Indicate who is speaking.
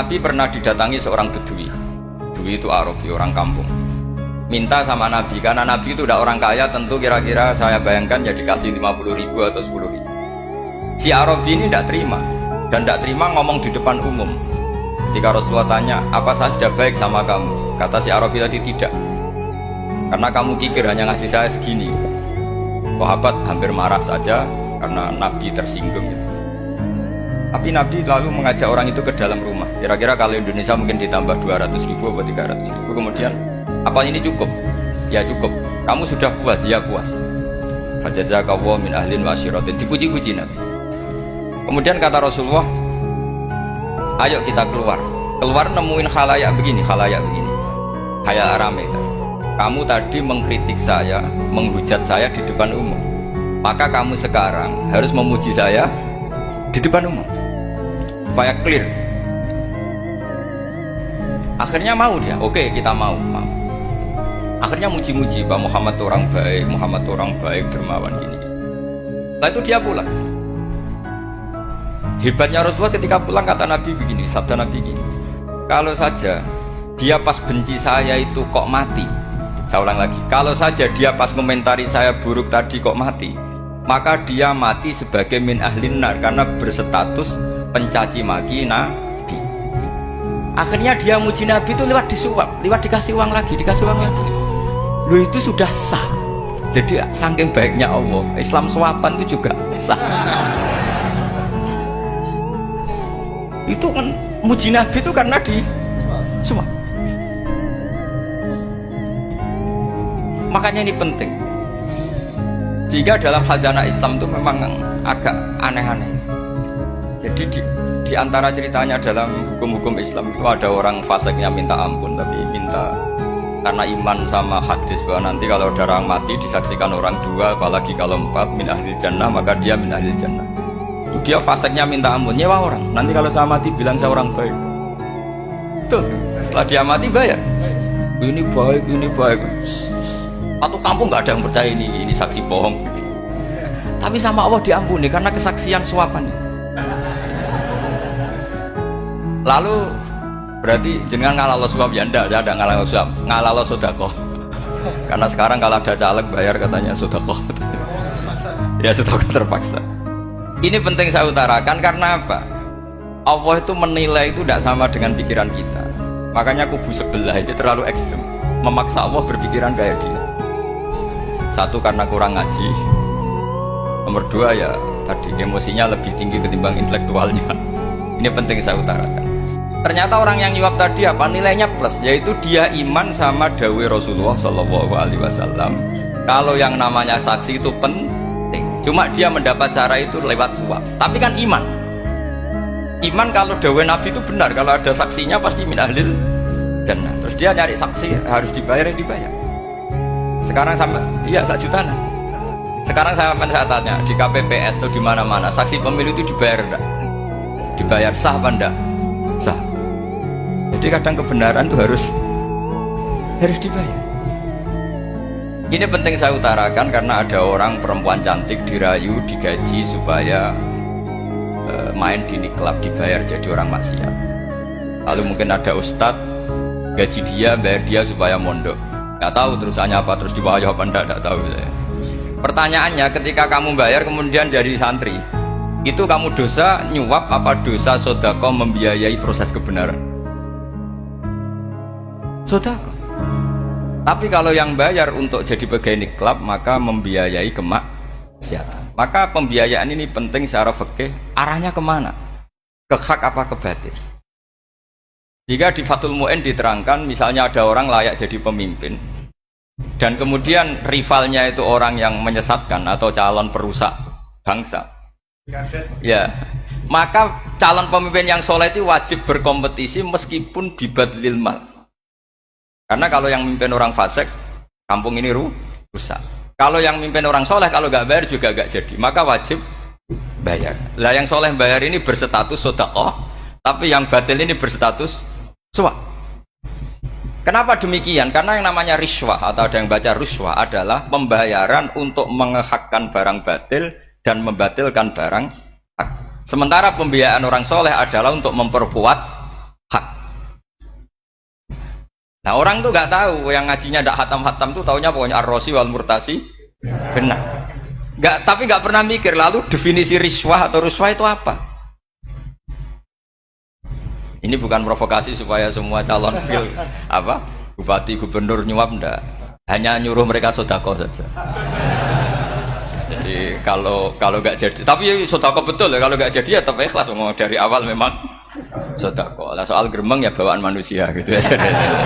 Speaker 1: Nabi pernah didatangi seorang bedui. Bedui itu Arabi, orang kampung. Minta sama Nabi, karena Nabi itu udah orang kaya, tentu kira-kira saya bayangkan ya dikasih 50.000 atau 10.000. Si Arabi ini tidak terima, dan tidak terima ngomong di depan umum. Ketika Rasulullah tanya, apa saya sudah baik sama kamu? Kata si Arabi tadi, tidak, karena kamu kikir hanya ngasih saya segini. Sahabat hampir marah saja karena Nabi tersinggung. Tapi Nabi lalu mengajak orang itu ke dalam rumah. Kira-kira kalau Indonesia mungkin ditambah 200.000 atau 300.000. Kemudian, apa ini cukup? Ya cukup. Kamu sudah puas? Ya puas. Fajazakallahu min ahlin wa asyiratin. Dipuji-puji Nabi. Kemudian kata Rasulullah, ayo kita keluar. Keluar nemuin khalayak begini. Khalayak rame. Kamu tadi mengkritik saya, menghujat saya di depan umum. Maka kamu sekarang harus memuji saya di depan umum supaya clear. Akhirnya mau dia, oke kita mau. Akhirnya muji-muji, Pak Muhammad orang baik, dermawan gini. Setelah itu dia pulang. Hebatnya Rasulullah ketika pulang, kata Nabi begini, sabda Nabi begini, kalau saja dia pas benci saya itu kok mati, saya ulang lagi, kalau saja dia pas komentari saya buruk tadi kok mati, maka dia mati sebagai min ahlin nar, karena berstatus pencaci maki Nabi. Akhirnya dia muji Nabi itu lewat disuap, lewat dikasih uang lagi. Loh itu sudah sah. Jadi saking baiknya Allah, Islam suapan itu juga sah. Itu kan muji Nabi itu karena disuap. Makanya ini penting. Jika dalam khazanah Islam itu memang agak aneh-aneh. Jadi di antara ceritanya dalam hukum-hukum Islam itu ada orang fasiknya minta ampun, tapi minta karena iman sama hadis bahwa nanti kalau ada orang mati disaksikan orang dua, apalagi kalau 4 min ahli jannah, maka dia min ahli jannah. Dia fasiknya minta ampun, nyewa orang. Nanti kalau saya mati bilang saya orang baik. Tuh, setelah dia mati bayar. Ini baik. Satu kampung nggak ada yang percaya ini saksi bohong. Tapi sama Allah diampuni karena kesaksian suapan. Lalu berarti jenengan ngalalo suap ya enggak, saya ada ngalalo suap, ngalalo sedekah. Karena sekarang kalau ada caleg bayar katanya sedekah. Ya sedekah terpaksa. Ini penting saya utarakan karena apa? Allah itu menilai itu tidak sama dengan pikiran kita. Makanya kubu sebelah itu terlalu ekstrem, memaksa Allah berpikiran kayak dia. Satu karena kurang ngaji, nomor dua ya tadi emosinya lebih tinggi ketimbang intelektualnya. Ini penting saya utarakan. Ternyata orang yang nyuap tadi apa nilainya plus, yaitu dia iman sama dawai Rasulullah SAW. Kalau yang namanya saksi itu penting, cuma dia mendapat cara itu lewat suap. Tapi kan iman kalau dawai Nabi itu benar, kalau ada saksinya pasti min ahlil jannah. Terus dia nyari saksi harus dibayar. Sekarang sama, iya 1 juta. Sekarang saya tanya di KPPS atau di mana-mana, saksi pemilu itu dibayar enggak? Dibayar sah apa enggak? Sah. Jadi kadang kebenaran itu harus dibayar. Ini penting saya utarakan karena ada orang perempuan cantik dirayu, digaji supaya main di niklab, dibayar jadi orang maksiat. Lalu mungkin ada ustadz gaji dia, bayar dia supaya mondok. Nggak tahu terusannya apa, terus dibayar apa enggak tahu saya. Pertanyaannya, ketika kamu bayar kemudian jadi santri, itu kamu dosa nyuap apa dosa sodako membiayai proses kebenaran? Sodako. Tapi kalau yang bayar untuk jadi pegawai niklab maka membiayai kemaksiatan. Maka pembiayaan ini penting secara fikih, arahnya kemana? Ke hak apa ke batil? Jika di Fathul Mu'in diterangkan misalnya ada orang layak jadi pemimpin dan kemudian rivalnya itu orang yang menyesatkan atau calon perusak bangsa, ya maka calon pemimpin yang soleh itu wajib berkompetisi meskipun bibadlil mal. Karena kalau yang mimpin orang fasik, kampung ini rusak. Kalau yang mimpin orang soleh, kalau nggak bayar juga nggak jadi, maka wajib bayar. Lah yang soleh bayar ini berstatus sedekah, tapi yang batil ini berstatus suap. Kenapa demikian? Karena yang namanya riswah atau ada yang baca ruswah adalah pembayaran untuk mengehakkan barang batil dan membatilkan barang hak. Sementara pembiayaan orang soleh adalah untuk memperkuat hak. Nah orang tuh nggak tahu, yang ngajinya ndak hatam-hatam tuh taunya pokoknya ar-rosi wal murtasi benar. Nggak, tapi nggak pernah mikir lalu definisi riswah atau ruswah itu apa. Ini bukan provokasi supaya semua calon bupati gubernur nyuap, ndak, hanya nyuruh mereka sodako saja. Jadi kalau nggak jadi, tapi sodako betul ya, kalau nggak jadi ya tetap ikhlas, dari awal memang sodako. Soal geremeng ya bawaan manusia gitu ya.